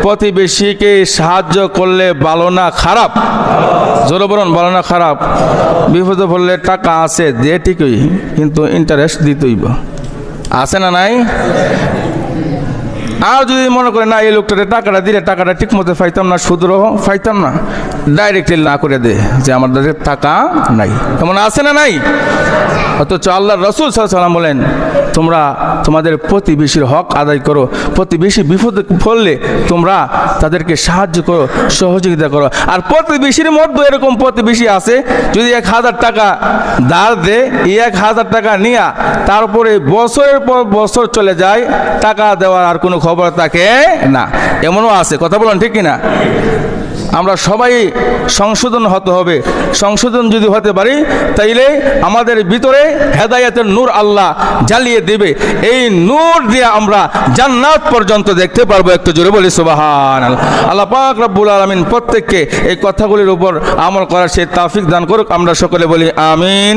প্রতিবেশীকে সাহায্য করলে ভালো না খারাপ? জোরে বলুন, ভালো না খারাপ? বিপদে পড়লে টাকা আছে দিয়ে ঠিকই, কিন্তু ইন্টারেস্ট দিতেইব, আছে না নাই? আর যদি মনে করে না এই লোকটাকে টাকাটা দিলে টাকাটা ঠিক মতো পাইতাম না, সুদও পাইতাম না, ডাইরেক্টলি না করে দে যে আমার টাকা নাই, এমন আছে না নাই? অথচ আল্লাহ রসুল সাল্লাল্লাহু আলাইহি ওয়াসাল্লাম বলেন, তোমরা তোমাদের প্রতিবেশীর হক আদায় করো, প্রতিবেশী বিপদে পড়লে তোমরা তাদেরকে সাহায্য করো, সহযোগিতা করো। আর প্রতিবেশীর মধ্যে এরকম প্রতিবেশী আছে, যদি 1000 টাকা ধার দে, 1000 টাকা নিয়া তারপরে বছরের পর বছর চলে যায়, টাকা দেওয়ার আর কোনো খবর থাকে না, এমনও আছে। কথা বলেন ঠিক কিনা? আমরা সবাই সংশোধন হতে হবে। সংশোধন যদি হতে পারি তাইলে আমাদের ভিতরে হেদায়েতের নূর আল্লাহ জ্বালিয়ে দেবে, এই নূর দিয়ে আমরা জান্নাত পর্যন্ত দেখতে পারবো। একটু জোরে বলি সুবহানাল্লাহ। আল্লাহ পাক রব্বুল আলামিন প্রত্যেককে এই কথাগুলির উপর আমল করার সেই তৌফিক দান করুক। আমরা সকলে বলি আমিন।